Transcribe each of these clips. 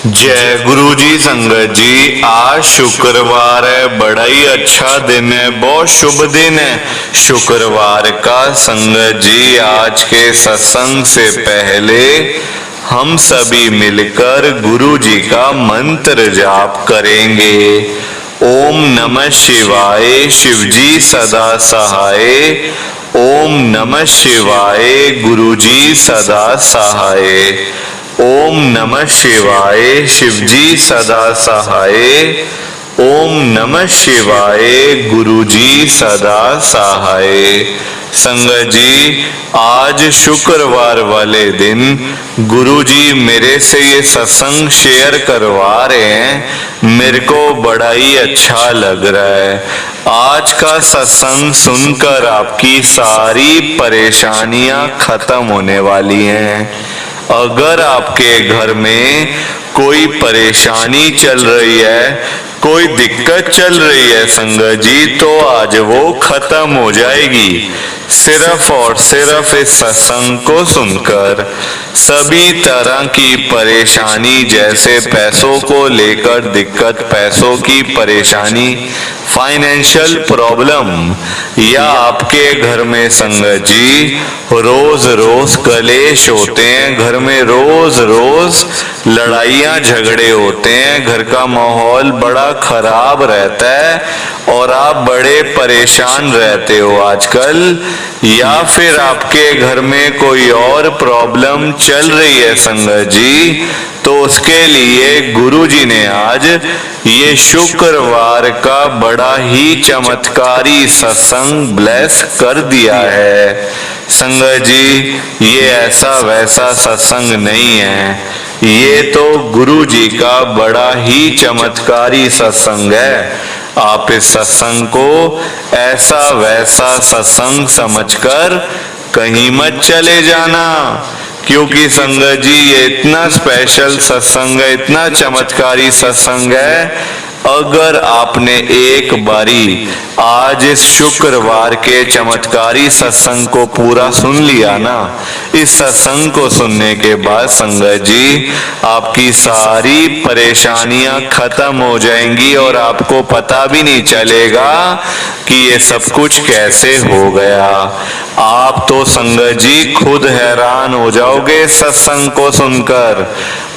जय गुरु जी। संगत जी, आज शुक्रवार है, बड़ा ही अच्छा दिन है, बहुत शुभ दिन है शुक्रवार का। संगत जी, आज के सत्संग से पहले हम सभी मिलकर गुरु जी का मंत्र जाप करेंगे। ओम नमः शिवाय, शिव जी सदा सहाय। ओम नमः शिवाय, गुरु जी सदा सहाय। ओम नमः शिवाय, शिव जी सदा सहाय। ओम नमः शिवाय, गुरु जी सदा सहाय। संगत जी, आज शुक्रवार वाले दिन गुरु जी मेरे से ये सत्संग शेयर करवा रहे हैं, मेरे को बड़ा ही अच्छा लग रहा है। आज का सत्संग सुनकर आपकी सारी परेशानियां खत्म होने वाली हैं। अगर आपके घर में कोई परेशानी चल रही है, कोई दिक्कत चल रही है संगत जी, तो आज वो खत्म हो जाएगी सिर्फ और सिर्फ इस सत्संग को सुनकर। सभी तरह की परेशानी, जैसे पैसों को लेकर दिक्कत, पैसों की परेशानी, फाइनेंशियल प्रॉब्लम, या आपके घर में संगत जी रोज रोज कलेश होते हैं, घर में रोज रोज लड़ाइयाँ झगड़े होते हैं, घर का माहौल बड़ा खराब रहता है और आप बड़े परेशान रहते हो आजकल, या फिर आपके घर में कोई और प्रॉब्लम चल रही है संगत जी, तो उसके लिए गुरु जी ने आज ये शुक्रवार का बड़ा ही चमत्कारी सत्संग ब्लेस कर दिया है। संगत जी, ये ऐसा वैसा सत्संग नहीं है, ये तो गुरु जी का बड़ा ही चमत्कारी सत्संग है। आप इस सत्संग को ऐसा वैसा सत्संग समझकर कहीं मत चले जाना, क्योंकि संगत जी ये इतना स्पेशल सत्संग है, इतना चमत्कारी सत्संग है। अगर आपने एक बारी आज इस शुक्रवार के चमत्कारी सत्संग को पूरा सुन लिया ना, इस सत्संग को सुनने के बाद संगत जी आपकी सारी परेशानियां खत्म हो जाएंगी और आपको पता भी नहीं चलेगा कि ये सब कुछ कैसे हो गया। आप तो संगत जी खुद हैरान हो जाओगे सत्संग को सुनकर।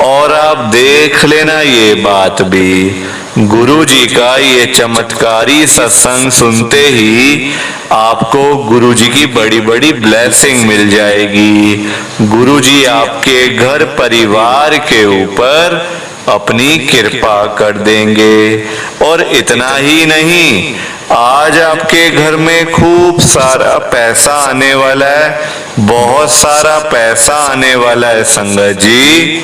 और आप देख लेना ये बात भी, गुरु जी का ये चमत्कारी सत्संग सुनते ही आपको गुरु जी की बड़ी बड़ी ब्लेसिंग मिल जाएगी। गुरु जी आपके घर परिवार के ऊपर अपनी कृपा कर देंगे। और इतना ही नहीं, आज आपके घर में खूब सारा पैसा आने वाला है, बहुत सारा पैसा आने वाला है संगत जी,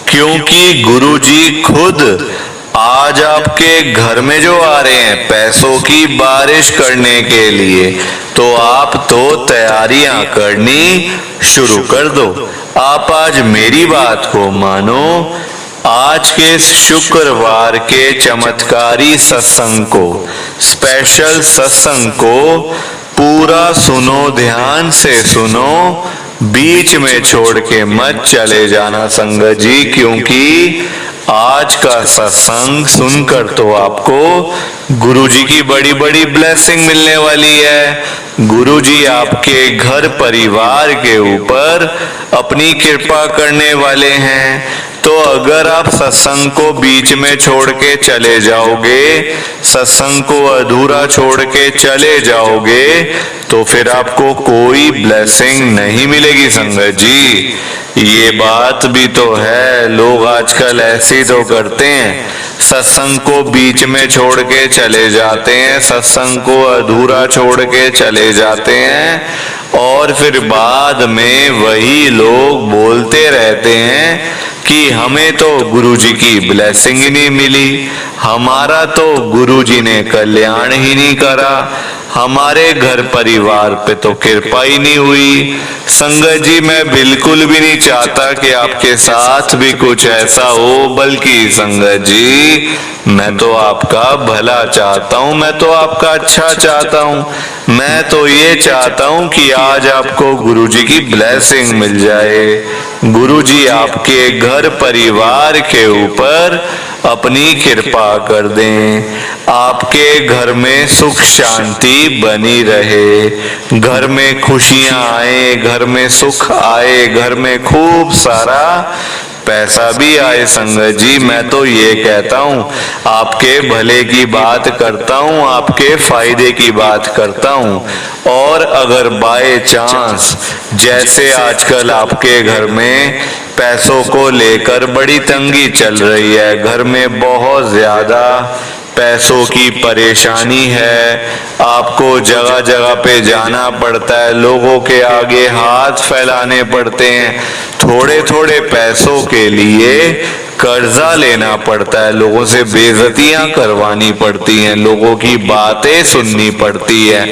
क्योंकि गुरु जी खुद आज आपके घर में जो आ रहे हैं पैसों की बारिश करने के लिए, तो आप तो तैयारियां करनी शुरू कर दो। आप आज मेरी बात को मानो, आज के शुक्रवार के चमत्कारी सत्संग को, स्पेशल सत्संग को पूरा सुनो, ध्यान से सुनो, बीच में छोड़ के मत चले जाना संगत जी, क्योंकि आज का सत्संग सुनकर तो आपको गुरु जी की बड़ी बड़ी ब्लेसिंग मिलने वाली है। गुरु जी आपके घर परिवार के ऊपर अपनी कृपा करने वाले हैं। तो अगर आप सत्संग को बीच में छोड़ के चले जाओगे, सत्संग को अधूरा छोड़ के चले जाओगे, तो फिर आपको कोई ब्लेसिंग नहीं मिलेगी संगत जी। ये बात भी तो है, लोग आजकल ऐसे तो करते हैं, सत्संग को बीच में छोड़ के चले जाते हैं, सत्संग को अधूरा छोड़ के चले जाते हैं और फिर बाद में वही लोग बोलते रहते हैं कि हमें तो गुरु जी की ब्लेसिंग ही नहीं मिली, हमारा तो गुरु जी ने कल्याण ही नहीं करा, हमारे घर परिवार पे तो कृपा ही नहीं हुई। संगत जी मैं बिल्कुल भी नहीं चाहता कि आपके साथ भी कुछ ऐसा हो, बल्कि संगत जी मैं तो आपका भला चाहता हूँ, मैं तो आपका अच्छा चाहता हूँ। मैं तो ये चाहता हूँ कि आज आपको गुरुजी की ब्लेसिंग मिल जाए, गुरुजी आपके घर परिवार के ऊपर अपनी कृपा कर दें, आपके घर में सुख शांति बनी रहे, घर में खुशियां आए, घर में सुख आए, घर में खूब सारा पैसा भी आए। संगत जी मैं तो ये कहता हूँ, आपके भले की बात करता हूँ, आपके फायदे की बात करता हूँ। और अगर बाय चांस जैसे आजकल आपके घर में पैसों को लेकर बड़ी तंगी चल रही है, घर में बहुत ज्यादा पैसों की परेशानी है, आपको जगह जगह पे जाना पड़ता है, लोगों के आगे हाथ फैलाने पड़ते हैं, थोड़े थोड़े पैसों के लिए कर्जा लेना पड़ता है, लोगों से बेइज्जतियां करवानी पड़ती हैं, लोगों की बातें सुननी पड़ती है।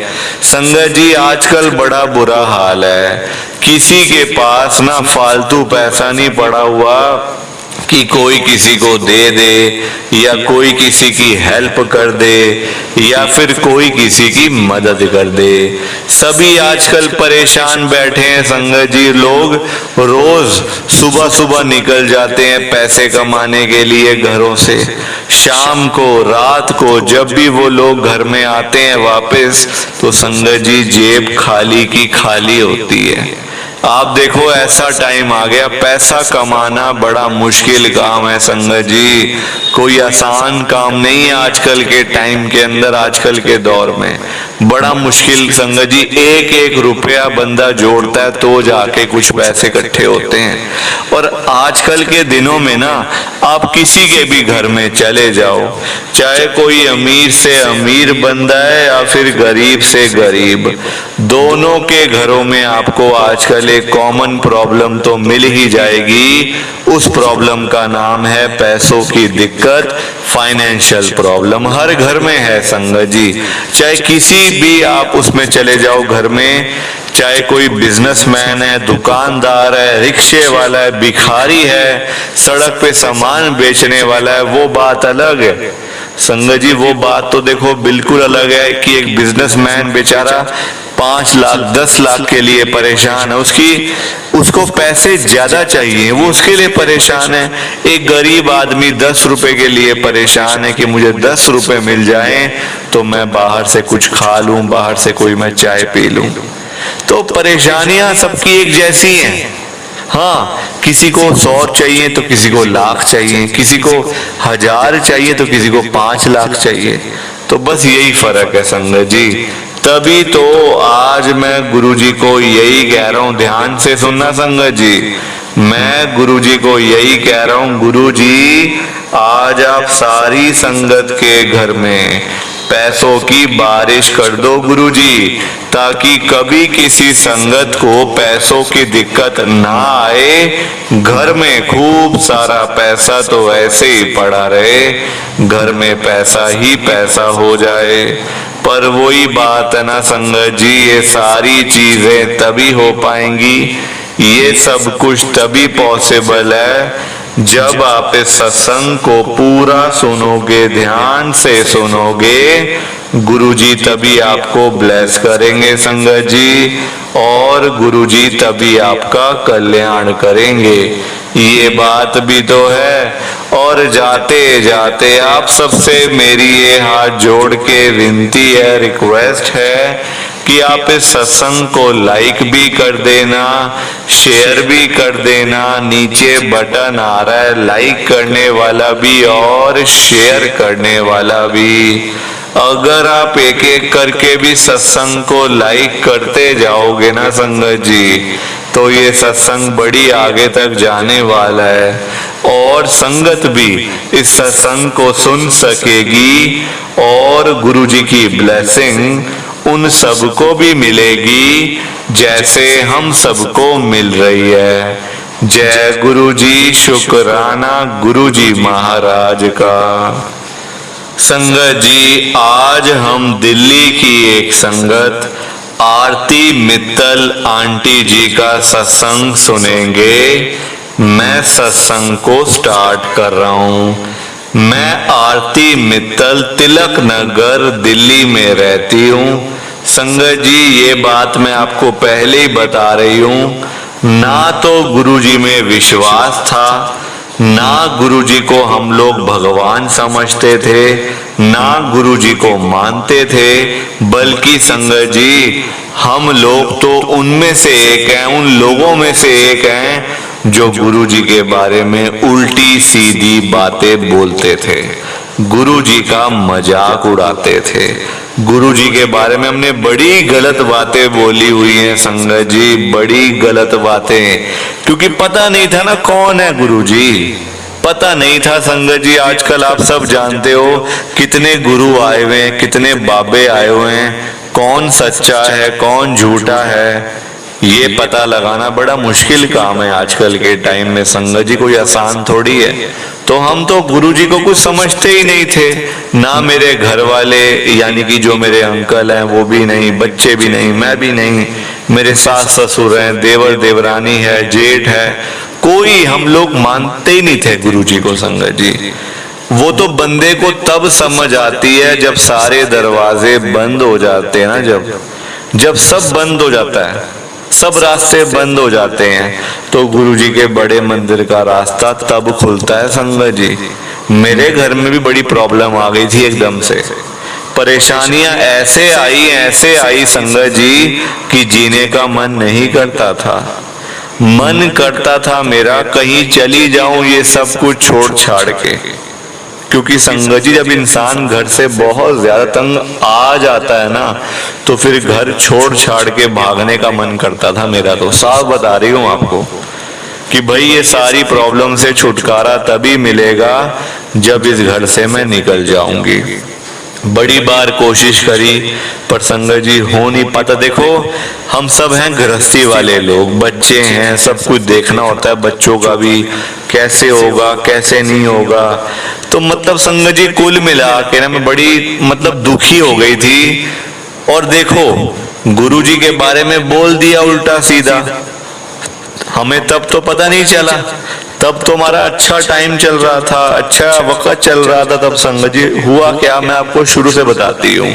संगत जी आजकल बड़ा बुरा हाल है, किसी के पास ना फालतू पैसा नहीं पड़ा हुआ कि कोई किसी को दे दे, या कोई किसी की हेल्प कर दे, या फिर कोई किसी की मदद कर दे। सभी आजकल परेशान बैठे हैं संगत जी। लोग रोज सुबह सुबह निकल जाते हैं पैसे कमाने के लिए घरों से, शाम को रात को जब भी वो लोग घर में आते हैं वापस, तो संगत जी जेब खाली की खाली होती है। आप देखो ऐसा टाइम आ गया, पैसा कमाना बड़ा मुश्किल काम है संगत जी, कोई आसान काम नहीं है आजकल के टाइम के अंदर, आजकल के दौर में बड़ा मुश्किल संगत जी। एक एक रुपया बंदा जोड़ता है तो जाके कुछ पैसे इकट्ठे होते हैं। और आजकल के दिनों में ना आप किसी के भी घर में चले जाओ, चाहे कोई अमीर से अमीर बंदा है या फिर गरीब से गरीब, दोनों के घरों में आपको आजकल एक कॉमन प्रॉब्लम तो मिल ही जाएगी। उस प्रॉब्लम का नाम है पैसों की दिक्कत, फाइनेंशियल प्रॉब्लम हर घर में है संगत जी। चाहे किसी भी आप उसमें चले जाओ घर में, चाहे कोई बिजनेसमैन है, दुकानदार है, रिक्शे वाला है, भिखारी है, सड़क पे सामान बेचने वाला है, वो बात अलग है संगत जी। वो बात तो देखो बिल्कुल अलग है कि एक बिजनेसमैन बेचारा 5 लाख 10 लाख के लिए परेशान है, उसको पैसे ज्यादा चाहिए, वो उसके लिए परेशान है। एक गरीब आदमी 10 रुपए के लिए परेशान है कि मुझे 10 रुपए मिल जाएं तो मैं बाहर से कुछ खा लूं, बाहर से कोई मैं चाय पी लूं। तो परेशानियां सबकी एक जैसी हैं। हाँ, किसी को 100 चाहिए तो किसी को लाख चाहिए, किसी को 1000 चाहिए तो किसी को 5 लाख चाहिए। तो बस यही फर्क है संगत जी। तभी तो आज मैं गुरुजी को यही कह रहा हूं, ध्यान से सुनना संगत जी, मैं गुरुजी को यही कह रहा हूं, गुरुजी आज आप सारी संगत के घर में पैसों की बारिश कर दो गुरुजी, ताकि कभी किसी संगत को पैसों की दिक्कत ना आए। घर में खूब सारा पैसा तो ऐसे ही पड़ा रहे, घर में पैसा ही पैसा हो जाए। पर वही बात है ना संगत जी, ये सारी चीजें तभी हो पाएंगी, ये सब कुछ तभी पॉसिबल है जब आप इस सत्संग को पूरा सुनोगे, ध्यान से सुनोगे। गुरुजी तभी आपको ब्लेस करेंगे संगत जी, और गुरुजी तभी आपका कल्याण करेंगे। ये बात भी तो है। और जाते जाते आप सबसे मेरी ये हाथ जोड़ के विनती है, रिक्वेस्ट है कि आप इस सत्संग को लाइक भी कर देना, शेयर भी कर देना। नीचे बटन आ रहा है लाइक करने वाला भी और शेयर करने वाला भी। अगर आप एक एक करके भी सत्संग को लाइक करते जाओगे ना संगत जी, तो ये सत्संग बड़ी आगे तक जाने वाला है, और संगत भी इस सत्संग को सुन सकेगी, और गुरुजी की ब्लेसिंग उन सबको भी मिलेगी जैसे हम सबको मिल रही है। जय गुरुजी, शुक्राना गुरुजी महाराज का। संगत जी, आज हम दिल्ली की एक संगत आरती मित्तल आंटी जी का सत्संग सुनेंगे। मैं सत्संग को स्टार्ट कर रहा हूं। मैं आरती मित्तल तिलक नगर दिल्ली में रहती हूं। संगत जी, ये बात मैं आपको पहले ही बता रही हूं, ना तो गुरुजी में विश्वास था, ना गुरुजी को हम लोग भगवान समझते थे, ना गुरुजी को मानते थे, बल्कि संगत जी हम लोग तो उनमें से एक हैं, उन लोगों में से एक हैं जो गुरुजी के बारे में उल्टी सीधी बातें बोलते थे, गुरुजी का मजाक उड़ाते थे। गुरुजी के बारे में हमने बड़ी गलत बातें बोली हुई हैं संगत जी, बड़ी गलत बातें, क्योंकि पता नहीं था ना कौन है गुरुजी, पता नहीं था संगत जी। आजकल आप सब जानते हो कितने गुरु आए हुए हैं, कितने बाबे आए हुए हैं, कौन सच्चा है कौन झूठा है ये पता लगाना बड़ा मुश्किल काम है आजकल के टाइम में संगत जी, कोई आसान थोड़ी है। तो हम तो गुरुजी को कुछ समझते ही नहीं थे, ना मेरे घर वाले यानी कि जो मेरे अंकल हैं वो भी नहीं, बच्चे भी नहीं, मैं भी नहीं, मेरे सास ससुर हैं, देवर देवरानी है, जेठ है, कोई हम लोग मानते ही नहीं थे गुरुजी को संगत जी। वो तो बंदे को तब समझ आती है जब सारे दरवाजे बंद हो जाते हैं ना, जब सब बंद हो जाता है, सब रास्ते बंद हो जाते हैं, तो गुरुजी के बड़े मंदिर का रास्ता तब खुलता है संगत जी। मेरे घर में भी बड़ी प्रॉब्लम आ गई थी, एकदम से परेशानियां ऐसे आई संगत जी कि जीने का मन नहीं करता था। मन करता था मेरा कहीं चली जाऊं ये सब कुछ छोड़ छाड़ के, क्योंकि संगत जी जब इंसान घर से बहुत ज्यादा तंग आ जाता है ना, तो फिर घर छोड़ छाड़ के भागने का मन करता था मेरा। तो साफ बता रही हूं आपको कि भाई ये सारी प्रॉब्लम से छुटकारा तभी मिलेगा जब इस घर से मैं निकल जाऊंगी। बड़ी बार कोशिश करी पर संगत जी हो नहीं पाता। देखो हम सब हैं गृहस्थी वाले लोग, बच्चे हैं, सब कुछ देखना होता है, बच्चों का भी कैसे होगा कैसे नहीं होगा। तो मतलब संगत जी कुल मिला के ना मैं बड़ी मतलब दुखी हो गई थी। और देखो गुरुजी के बारे में बोल दिया उल्टा सीधा, हमें तब तो पता नहीं चला, तब तो हमारा अच्छा टाइम चल रहा था, अच्छा वक्त चल रहा था। तब संगत जी हुआ क्या, मैं आपको शुरू से बताती हूँ।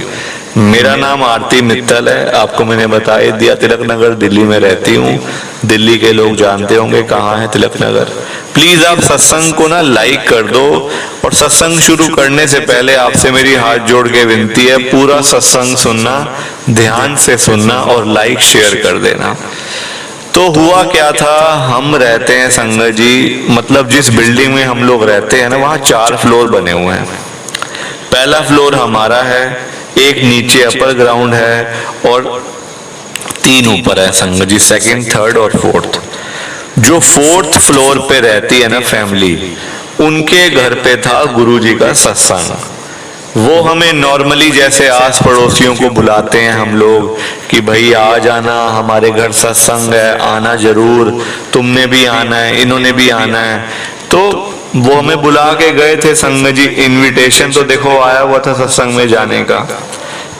मेरा नाम आरती मित्तल है, आपको मैंने बता ही दिया, तिलक नगर दिल्ली में रहती हूँ। दिल्ली के लोग जानते होंगे कहाँ है तिलक नगर। प्लीज आप सत्संग को ना लाइक कर दो, और सत्संग शुरू करने से पहले आपसे मेरी हाथ जोड़ के विनती है, पूरा सत्संग सुनना, ध्यान से सुनना और लाइक शेयर कर देना। तो हुआ क्या था, हम रहते हैं संगत जी, मतलब जिस बिल्डिंग में हम लोग रहते हैं ना, वहाँ 4 फ्लोर बने हुए हैं। पहला फ्लोर हमारा है, एक नीचे अपर ग्राउंड है और 3 ऊपर है संगत जी, 2nd, 3rd और 4th। जो 4th फ्लोर पे रहती है ना फैमिली, उनके घर पे था गुरुजी का सत्संग। वो हमें नॉर्मली जैसे आस पड़ोसियों को बुलाते हैं हम लोग कि भाई आ जाना, हमारे घर सत्संग है, आना जरूर, तुमने भी आना है, इन्होंने भी आना है। तो वो हमें बुला के गए थे संगत जी, इनविटेशन तो देखो आया हुआ था सत्संग में जाने का,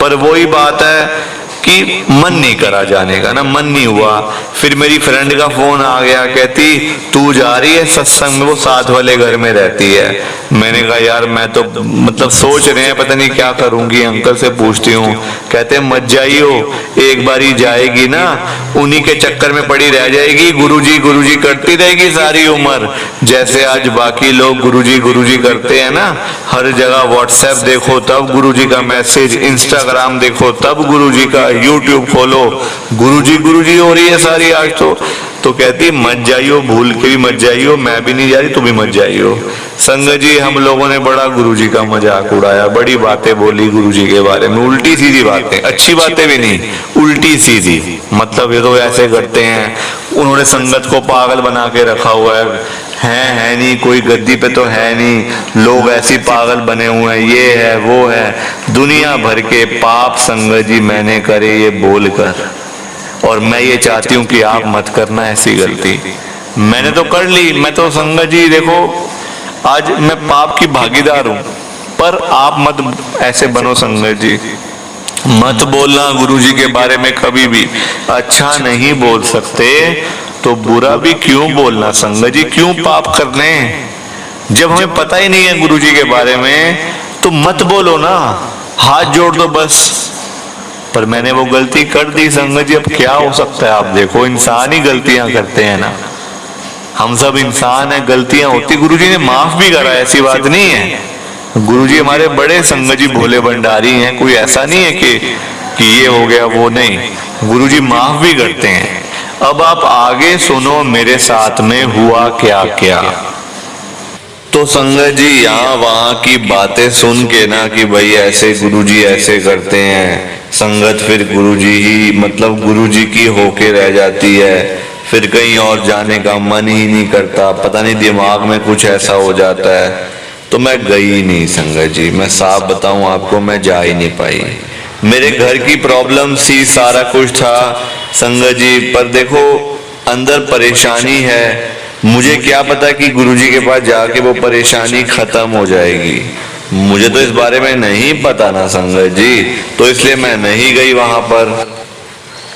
पर वही बात है कि मन नहीं करा जाने का ना, मन नहीं हुआ। फिर मेरी फ्रेंड का फोन आ गया, कहती तू जा रही है सत्संग में, वो साथ वाले घर में रहती है। मैंने कहा यार मैं तो मतलब सोच रहे हैं पता नहीं क्या करूंगी, अंकल से पूछती हूँ। कहते मत जाइयो, एक बार ही जाएगी ना उन्हीं के चक्कर में पड़ी रह जाएगी, गुरुजी गुरुजी करती रहेगी सारी उम्र। जैसे आज बाकी लोग गुरुजी गुरुजी करते हैं ना, हर जगह व्हाट्सएप देखो तब गुरुजी का मैसेज, इंस्टाग्राम देखो तब गुरुजी का, यूट्यूब खोलो गुरुजी गुरुजी हो रही है सारी आज। तो कहती मत जाइयो, भूल के भी मत जाइयो, मैं भी नहीं जा रही, तू भी मत जाइयो। संगत जी हम लोगों ने बड़ा गुरुजी का मजाक उड़ाया, बड़ी बातें बोली गुरुजी के बारे में, उल्टी सीधी बातें, अच्छी बातें भी नहीं, उल्टी सीधी। मतलब ये तो ऐसे करते हैं, उन्होंने संगत को पागल बना के रखा हुआ है नहीं, कोई गद्दी पे तो है नहीं, लोग ऐसी पागल बने हुए हैं, ये है वो है, दुनिया भर के पाप संगत जी मैंने करे ये बोलकर। और मैं ये चाहती हूँ कि आप मत करना ऐसी गलती, मैंने तो कर ली। मैं तो संगत जी देखो आज मैं पाप की भागीदार हूँ, पर आप मत ऐसे बनो संगत जी, मत बोलना गुरु जी के बारे में कभी भी। अच्छा नहीं बोल सकते तो बुरा भी क्यों बोलना संगत जी, क्यों पाप करने? जब हमें पता ही नहीं है गुरु जी के बारे में तो मत बोलो ना, हाथ जोड़ दो बस। पर मैंने वो गलती कर दी संगत जी, अब क्या हो सकता है? आप देखो, इंसान ही गलतियां करते हैं ना, हम सब इंसान हैं, गलतियां होती। गुरु जी ने माफ भी करा, ऐसी बात नहीं है। गुरु जी हमारे बड़े संगत जी भोले भंडारी हैं, कोई ऐसा नहीं है कि ये हो गया वो नहीं, गुरु जी माफ भी करते हैं। अब आप आगे सुनो मेरे साथ में हुआ क्या क्या। तो संगत जी यहाँ वहां की बातें सुन के ना कि भाई ऐसे गुरुजी ऐसे करते हैं, संगत फिर गुरुजी ही मतलब गुरुजी की होके रह जाती है, फिर कहीं और जाने का मन ही नहीं करता, पता नहीं दिमाग में कुछ ऐसा हो जाता है। तो मैं गई नहीं संगत जी, मैं साफ बताऊं आपको, मैं जा ही नहीं पाई। मेरे घर की प्रॉब्लम सी, सारा कुछ था संगत जी, पर देखो अंदर परेशानी है। मुझे क्या पता कि गुरुजी के पास जाके वो परेशानी खत्म हो जाएगी, मुझे तो इस बारे में नहीं पता ना संगत जी, तो इसलिए मैं नहीं गई वहां पर।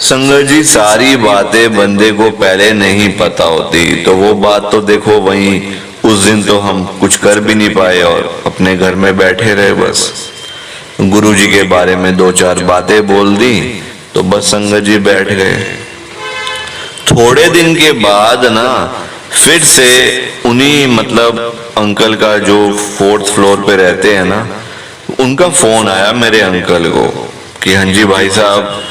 संगत जी सारी बातें बंदे को पहले नहीं पता होती, तो वो बात तो देखो वहीं उस दिन तो हम कुछ कर भी नहीं पाए और अपने घर में बैठे रहे बस। गुरुजी के बारे में दो चार बातें बोल दी तो बस संगत जी बैठ गए। थोड़े दिन के बाद ना फिर से उन्हीं मतलब अंकल का जो 4th फ्लोर पे रहते हैं ना, उनका फोन आया मेरे अंकल को कि हाँ जी भाई साहब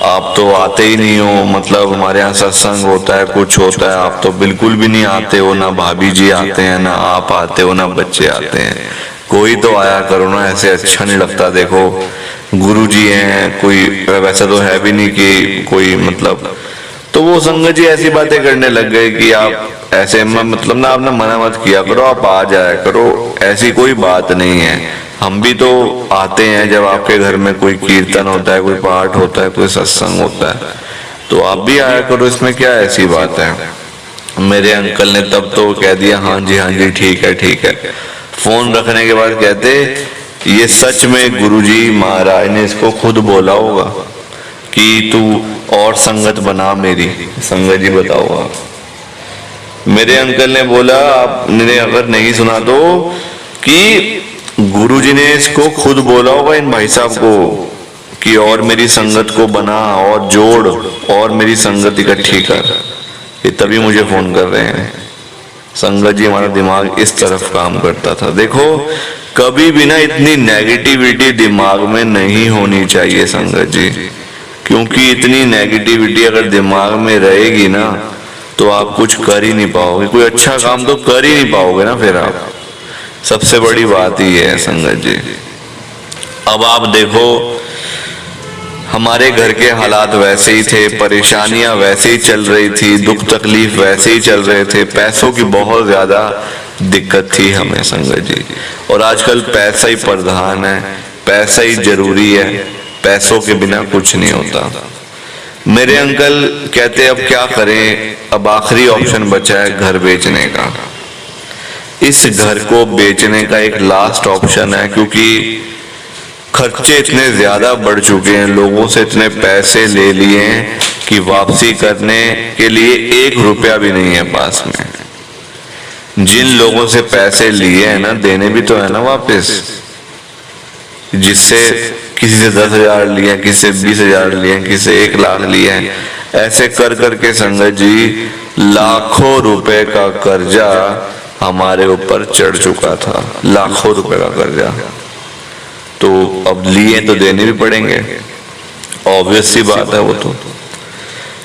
आप तो आते ही नहीं हो, मतलब हमारे यहाँ सत्संग होता है कुछ होता है आप तो बिल्कुल भी नहीं आते हो, ना भाभी जी आते हैं ना आप आते हो ना बच्चे आते हैं, कोई तो आया करो ना, ऐसे अच्छा नहीं लगता। देखो गुरु जी हैं, कोई वैसा तो है भी नहीं कि कोई मतलब। तो वो संगत जी ऐसी बातें करने लग गए कि आप ऐसे मतलब ना आपने मना मत किया करो, आप आ जाया करो, ऐसी कोई बात नहीं है, हम भी तो आते हैं जब आपके घर में कोई कीर्तन होता है, कोई पाठ होता है, कोई सत्संग होता है, तो आप भी आया करो, इसमें क्या ऐसी बात है। मेरे अंकल ने तब तो कह दिया हाँ जी ठीक है ठीक है। फोन रखने के बाद कहते ये सच में गुरुजी महाराज ने इसको खुद बोला होगा कि तू और संगत बना मेरी। संगत जी बताओ आप। मेरे अंकल ने बोला आपने अगर नहीं सुना तो कि गुरुजी ने इसको खुद बोला होगा इन भाई साहब को कि और मेरी संगत को बना और जोड़ और मेरी संगत इकट्ठी कर। ये तभी मुझे फोन कर रहे हैं। संगत जी हमारा दिमाग इस तरफ काम करता था। देखो कभी भी ना इतनी नेगेटिविटी दिमाग में नहीं होनी चाहिए संगत जी, क्योंकि इतनी नेगेटिविटी अगर दिमाग में रहेगी ना तो आप कुछ कर ही नहीं पाओगे, कोई अच्छा काम तो कर ही नहीं पाओगे ना फिर आप। सबसे बड़ी बात ही है संगत जी। अब आप देखो हमारे घर के हालात वैसे ही थे, परेशानियां वैसे ही चल रही थी, दुख तकलीफ वैसे ही चल रहे थे, पैसों की बहुत ज्यादा दिक्कत थी हमें संगत जी। और आजकल पैसा ही प्रधान है, पैसा ही जरूरी है, पैसों के बिना कुछ नहीं होता। मेरे अंकल कहते अब क्या करें, अब आखिरी ऑप्शन बचा है घर बेचने का। इस घर को बेचने का एक लास्ट ऑप्शन है, क्योंकि खर्चे इतने ज्यादा बढ़ चुके हैं, लोगों से इतने पैसे ले लिए हैं कि वापसी करने के लिए 1 रुपया भी नहीं है पास में। जिन लोगों से पैसे लिए हैं ना देने भी तो है ना वापस, जिससे किसी से 10,000 लिए, किसी से 20,000 लिए, किसी से 1 लाख लिए हैं, ऐसे कर करके संगत जी लाखों रुपए का कर्जा हमारे ऊपर चढ़ चुका था, लाखों रुपए का कर्जा। तो अब लिए तो देने भी पड़ेंगे, ऑब्वियस सी बात है वो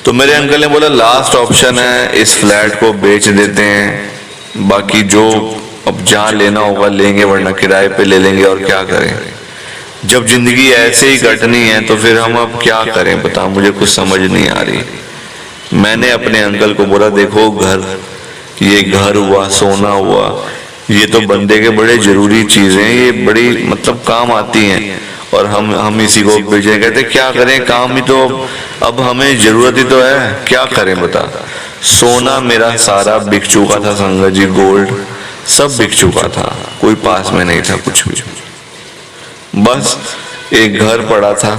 तो मेरे अंकल ने बोला लास्ट ऑप्शन है, इस फ्लैट को बेच देते हैं, बाकी जो अब जहाँ लेना होगा लेंगे, वरना किराए पे ले लेंगे। और क्या करें, जब जिंदगी ऐसे ही कटनी है तो फिर हम अब क्या करें बताओ, मुझे कुछ समझ नहीं आ रही। मैंने अपने अंकल को बोला देखो ये घर हुआ, सोना हुआ, ये तो बंदे के बड़े जरूरी चीजें हैं, ये बड़ी मतलब काम आती हैं, और हम इसी को बेचे। कहते क्या करें, काम ही तो अब हमें जरूरत ही तो है, क्या करें बता। सोना मेरा सारा बिक चुका था संगत जी, गोल्ड सब बिक चुका था, कोई पास में नहीं था कुछ भी। बस एक घर पड़ा था,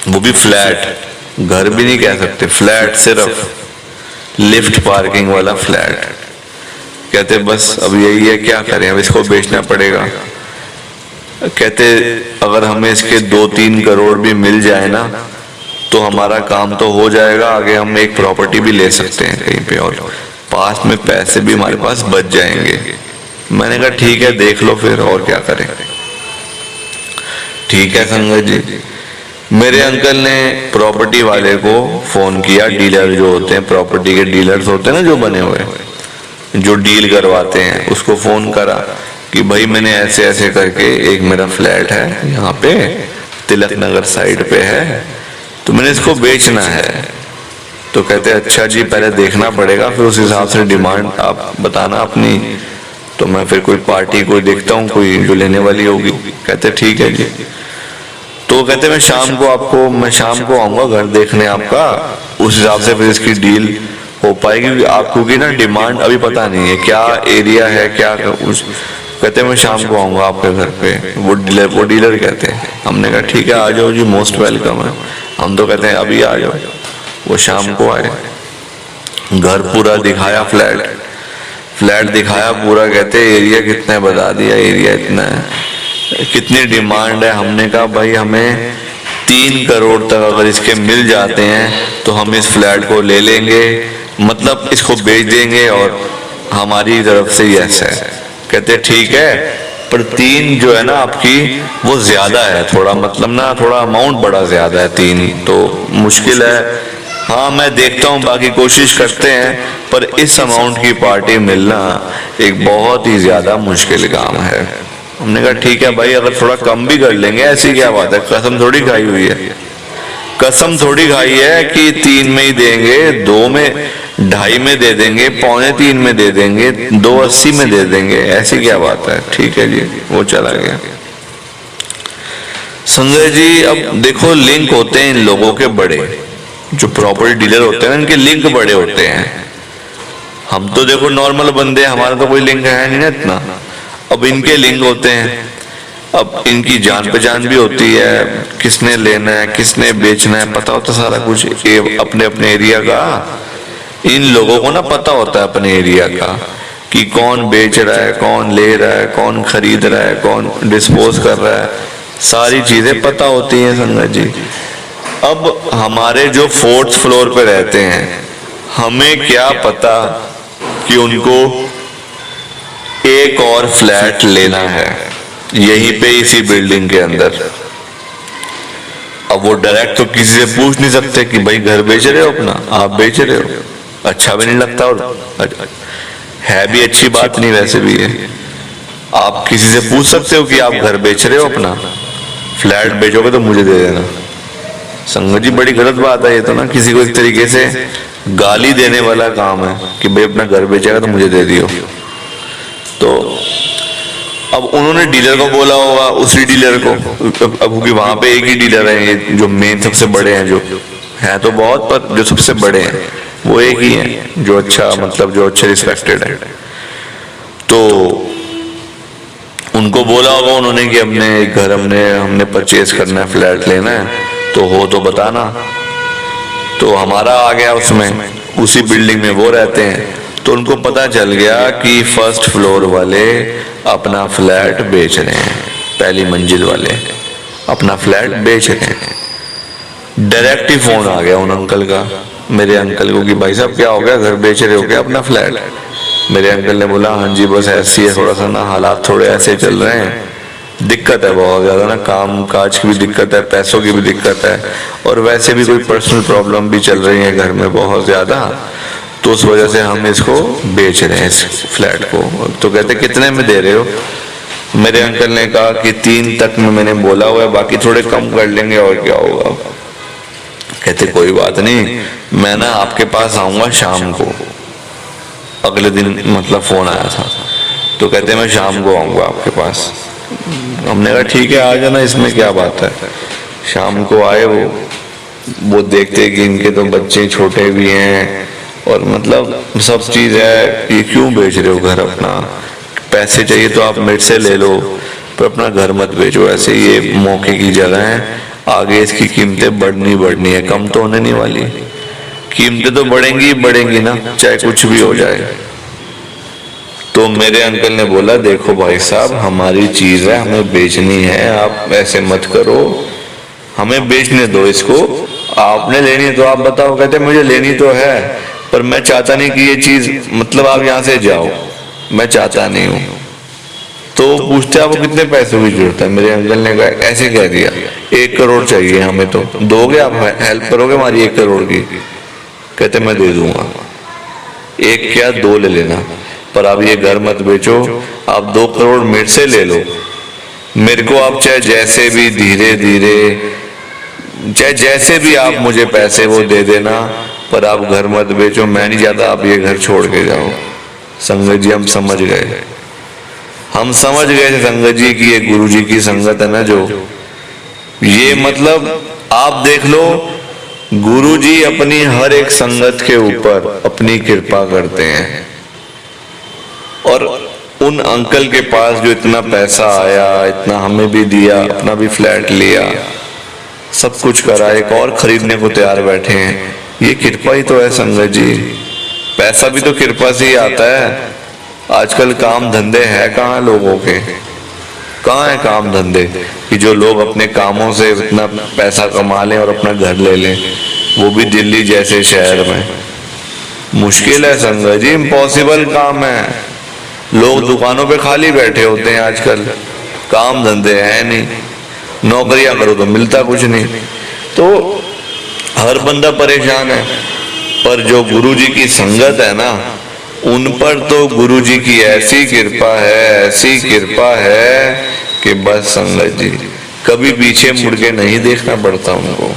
वो भी फ्लैट, घर भी नहीं कह सकते, फ्लैट, सिर्फ लिफ्ट पार्किंग वाला फ्लैट। कहते बस अब यही है, क्या करें, अब इसको बेचना पड़ेगा। कहते अगर हमें इसके 2-3 करोड़ भी मिल जाए ना तो हमारा काम तो हो जाएगा, आगे हम एक प्रॉपर्टी भी ले सकते हैं कहीं पे और पास में पैसे भी हमारे पास बच जाएंगे। मैंने कहा ठीक है, देख लो फिर, और क्या करें। ठीक है संगत जी, मेरे अंकल ने प्रॉपर्टी वाले को फोन किया, डीलर जो होते हैं, प्रॉपर्टी के डीलर्स होते हैं ना जो बने हुए, जो डील करवाते हैं, उसको फोन करा कि भाई मैंने ऐसे ऐसे करके, एक मेरा फ्लैट है यहाँ पे तिलक नगर साइड पे है, तो मैंने इसको बेचना है। तो कहते अच्छा जी, पहले देखना पड़ेगा, फिर उस हिसाब से डिमांड आप बताना अपनी, तो मैं फिर कोई पार्टी कोई देखता हूँ, कोई जो लेने वाली होगी। कहते ठीक है जी। तो कहते मैं शाम को आऊंगा घर देखने आपका, उस हिसाब से फिर इसकी डील हो पाएगी। आपको की ना डिमांड अभी पता नहीं है, क्या एरिया है क्या उस। कहते मैं शाम को आऊंगा आपके घर पे। वो डीलर कहते हैं। हमने कहा ठीक है, आ जाओ जी, मोस्ट वेलकम है। हम तो कहते हैं अभी आ जाओ। वो शाम को आए, घर पूरा दिखाया, फ्लैट दिखाया पूरा। कहते एरिया कितना है, बता दिया एरिया इतना है, कितनी डिमांड है। हमने कहा भाई हमें 3 करोड़ तक अगर इसके मिल जाते हैं तो हम इस फ्लैट को ले लेंगे, मतलब इसको बेच देंगे और हमारी तरफ से यस है। कहते ठीक है, पर 3 जो है ना आपकी वो ज्यादा है थोड़ा, मतलब ना थोड़ा अमाउंट बड़ा ज्यादा है, 3 तो मुश्किल है। हाँ मैं देखता हूँ, बाकी कोशिश करते हैं, पर इस अमाउंट की पार्टी मिलना एक बहुत ही ज्यादा मुश्किल काम है। हमने कहा ठीक है भाई, अगर थोड़ा कम भी कर लेंगे, ऐसी क्या बात है, कसम थोड़ी खाई हुई है, कसम थोड़ी खाई है कि 3 में ही देंगे, 2 में, 2.5 में दे देंगे, 2.25 में दे देंगे, 2.80 में दे देंगे, ऐसी क्या बात है। ठीक है जी, वो चला गया। संजय जी अब देखो, लिंक होते हैं इन लोगों के बड़े, जो प्रॉपर्टी डीलर होते हैं इनके लिंक बड़े होते हैं। हम तो देखो नॉर्मल बंदे, हमारा तो कोई लिंक है नहीं ना इतना। अब इनके लिंक होते हैं, अब इनकी जान पहचान भी होती है, किसने लेना है किसने बेचना है पता होता सारा कुछ, ये अपने अपने एरिया का। इन लोगों को ना पता होता है अपने एरिया का कि कौन बेच रहा है, कौन ले रहा है, कौन खरीद रहा है, कौन डिस्पोज कर रहा है, सारी चीजें पता होती हैं संगत जी। अब हमारे जो 4th फ्लोर पे रहते हैं, हमें क्या पता कि उनको एक और फ्लैट लेना है यहीं पे इसी बिल्डिंग के अंदर। अब वो डायरेक्ट तो किसी से पूछ नहीं सकते कि भाई घर बेच रहे हो अपना, आप बेच रहे हो, अच्छा भी नहीं लगता और है भी अच्छी बात नहीं वैसे भी है। आप किसी से पूछ सकते हो कि आप घर बेच रहे हो अपना, फ्लैट बेचोगे तो मुझे दे देना। संगत जी बड़ी गलत बात है ये तो ना, किसी को एक तरीके से गाली देने वाला काम है कि भाई अपना घर बेचेगा तो मुझे दे दियो। तो अब उन्होंने डीलर को बोला होगा, उसी डीलर को, अब क्योंकि वहां पे एक ही डीलर है, ये जो मेन सबसे बड़े हैं, जो है तो बहुत पर जो सबसे बड़े हैं वो एक ही हैं, जो अच्छा मतलब जो अच्छे रिस्पेक्टेड है। तो उनको बोला होगा उन्होंने कि हमने एक घर हमने परचेज करना है, फ्लैट लेना है, तो हो तो बताना। तो हमारा आ गया उसमें, उसी बिल्डिंग में वो रहते हैं, तो उनको पता चल गया कि 1st फ्लोर वाले अपना फ्लैट बेच रहे हैं, पहली मंजिल वाले अपना फ्लैट बेच रहे हैं। डायरेक्ट ही फोन आ गया उन अंकल का, मेरे अंकल को, कि भाई साहब क्या हो गया, घर बेच रहे हो क्या अपना फ्लैट। मेरे अंकल ने बोला हाँ जी बस ऐसी है, थोड़ा सा ना हालात थोड़े ऐसे चल रहे हैं, दिक्कत है बहुत ज्यादा ना, काम काज की भी दिक्कत है, पैसों की भी दिक्कत है, और वैसे भी कोई पर्सनल प्रॉब्लम भी चल रही है घर में बहुत ज्यादा, तो उस वजह से हम इसको बेच रहे हैं इस फ्लैट को। तो कहते कितने में दे रहे हो। मेरे अंकल ने कहा कि 3 तक में मैंने बोला हुआ है, बाकी थोड़े कम कर लेंगे और क्या होगा। कहते कोई बात नहीं, मैं ना आपके पास आऊंगा शाम को, अगले दिन मतलब फोन आया था, तो कहते मैं शाम को आऊंगा आपके पास। हमने कहा ठीक है आ जाना, इसमें क्या बात है। शाम को आए, वो देखते कि इनके तो बच्चे छोटे भी हैं और मतलब सब चीज है, ये क्यों बेच रहे हो घर अपना, पैसे चाहिए तो आप मेरे से ले लो, पर अपना घर मत बेचो ऐसे, ये मौके की जगह है, आगे इसकी कीमतें बढ़नी है, कम तो होने नहीं वाली। कीमतें तो बढ़ेंगी ना, चाहे कुछ भी हो जाए। तो मेरे अंकल ने बोला देखो भाई साहब, हमारी चीज है, हमें बेचनी है, आप ऐसे मत करो, हमें बेचने दो इसको, आपने लेनी है तो आप बताओ। कहते मुझे लेनी तो है, पर मैं चाहता नहीं कि ये चीज, मतलब आप यहाँ से जाओ, मैं चाहता नहीं हूँ। तो पूछते आपको कितने पैसों की जरूरत है? मेरे अंकल ने कहा, ऐसे कह दिया 1 करोड़ चाहिए हमें, तो दोगे आप, हेल्प करोगे हमारी 1 करोड़ की? कहते मैं दे दूंगा, 1 क्या 2 ले लेना, पर आप ये घर मत बेचो, आप 2 करोड़ मेरे से ले लो, मेरे को आप चाहे जैसे भी धीरे धीरे, चाहे जैसे भी आप मुझे पैसे वो दे देना, पर आप घर मत बेचो, मैं नहीं चाहता आप ये घर छोड़ के जाओ। संगत जी हम समझ गए थे संगत जी की ये गुरु जी की संगत है ना, जो ये मतलब आप देख लो, गुरु जी अपनी हर एक संगत के ऊपर अपनी कृपा करते हैं। और उन अंकल के पास जो इतना पैसा आया, इतना हमें भी दिया, अपना भी फ्लैट लिया, सब कुछ करा, एक और खरीदने को तैयार बैठे हैं, ये कृपा ही तो है संगत जी। पैसा भी तो कृपा से ही आता है। आजकल काम धंधे है कहाँ लोगों के? कहाँ है काम धंधे कि जो लोग अपने कामों से इतना पैसा कमा लें और अपना घर ले लें, वो भी दिल्ली जैसे शहर में? मुश्किल है संगत जी, इम्पॉसिबल काम है। लोग दुकानों पे खाली बैठे होते हैं आजकल, काम धंधे हैं नहीं, नौकरियां करो तो मिलता कुछ नहीं, तो हर बंदा परेशान है। पर जो गुरु जी की संगत है ना, उन पर तो गुरु जी की ऐसी कृपा है कि बस संगत जी कभी पीछे मुड़ के नहीं देखना पड़ता उनको,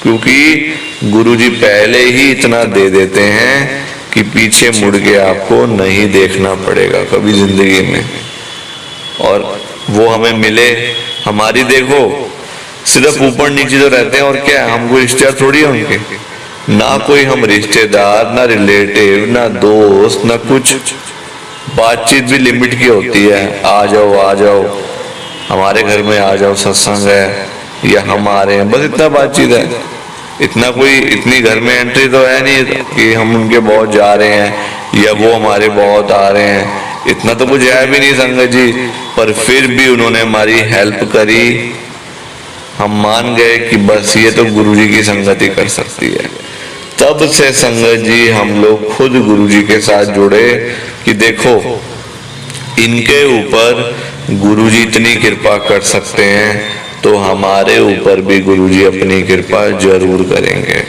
क्योंकि गुरु जी पहले ही इतना दे देते हैं कि पीछे मुड़ के आपको नहीं देखना पड़ेगा कभी जिंदगी में। और वो हमें मिले, हमारी देखो सिर्फ ऊपर नीचे तो रहते हैं, और क्या हम कोई रिश्तेदार थोड़ी है उनके, ना कोई हम रिश्तेदार, ना रिलेटिव, ना दोस्त, ना कुछ। बातचीत भी लिमिट की होती है, आ जाओ हमारे घर में आ जाओ, सत्संग है, या हम आ रहे हैं, बस इतना बातचीत है। इतना कोई, इतनी घर में एंट्री तो है नहीं कि हम उनके बहुत जा रहे हैं या वो हमारे बहुत आ रहे हैं, इतना तो कुछ है भी नहीं संगत जी। पर फिर भी उन्होंने हमारी हेल्प करी, हम मान गए कि बस ये तो गुरु जी की संगत ही कर सकती है। तब से संगत जी हम लोग खुद गुरु जी के साथ जुड़े कि देखो इनके ऊपर गुरु जी इतनी कृपा कर सकते हैं, तो हमारे ऊपर भी गुरु जी अपनी कृपा जरूर करेंगे।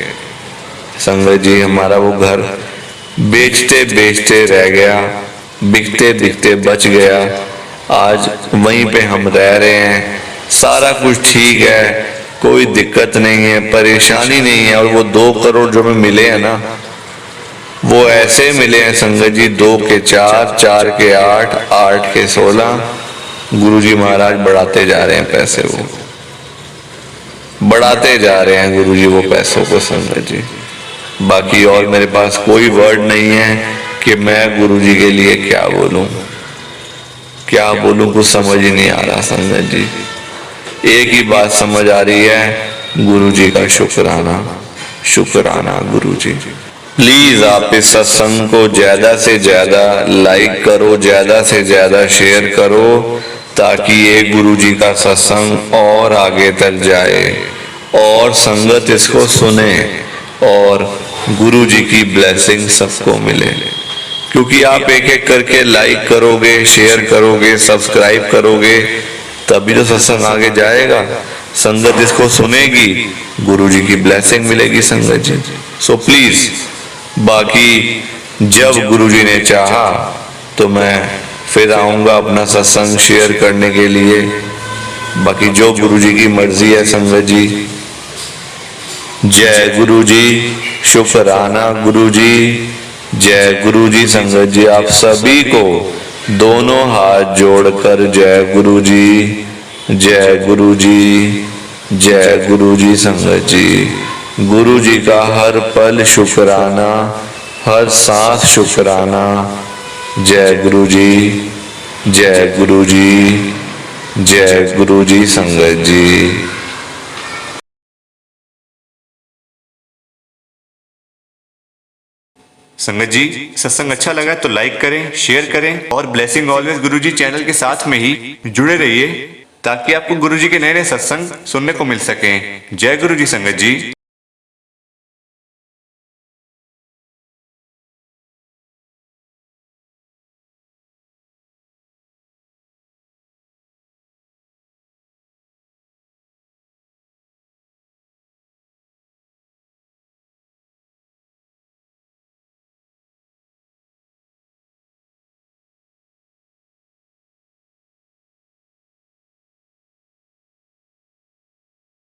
संगत जी हमारा वो घर बेचते बेचते रह गया, बिकते बिकते बच गया, आज वहीं पे हम रह रहे हैं, सारा कुछ ठीक है, कोई दिक्कत नहीं है, परेशानी नहीं है। और वो 2 करोड़ जो हमें मिले हैं ना, वो ऐसे मिले हैं संगत जी, 2 के 4, 4 के 8, 8 के 16। गुरुजी महाराज बढ़ाते जा रहे हैं पैसे, वो बढ़ाते जा रहे हैं गुरुजी वो पैसों को संगत जी। बाकी और मेरे पास कोई वर्ड नहीं है कि मैं गुरुजी के लिए क्या बोलूं, कुछ समझ ही नहीं आ रहा संगत जी। एक ही बात समझ आ रही है, गुरुजी का शुक्राना गुरुजी। प्लीज आप इस सत्संग को ज्यादा से ज्यादा लाइक करो, ज्यादा से ज्यादा शेयर करो, ताकि ये गुरुजी का सत्संग और आगे तक जाए और संगत इसको सुने और गुरुजी की ब्लेसिंग सबको मिले। क्योंकि आप एक एक करके लाइक करोगे, शेयर करोगे, सब्सक्राइब करोगे, तभी तो सत्संग आगे जाएगा, संगत इसको सुनेगी, गुरुजी की ब्लेसिंग मिलेगी संगत जी। सो प्लीज, बाकी जब गुरुजी ने चाहा तो मैं फिर आऊंगा अपना सत्संग शेयर करने के लिए। बाकी जो गुरुजी की मर्जी है संगत जी। जय गुरुजी, शुक्राना गुरुजी, जय गुरुजी। संगत जी आप सभी को दोनों हाथ जोड़कर जय गुरुजी, जय गुरुजी, जय गुरुजी। संगत जी गुरुजी का हर पल शुक्राना, हर सांस शुक्राना। जय गुरुजी, जय गुरुजी, जय गुरु जी संगत जी। संगत जी, सत्संग अच्छा लगा तो लाइक करें, शेयर करें और ब्लेसिंग ऑलवेज गुरुजी चैनल के साथ में ही जुड़े रहिए ताकि आपको गुरुजी के नए नए सत्संग सुनने को मिल सकें। जय गुरु जी संगत जी।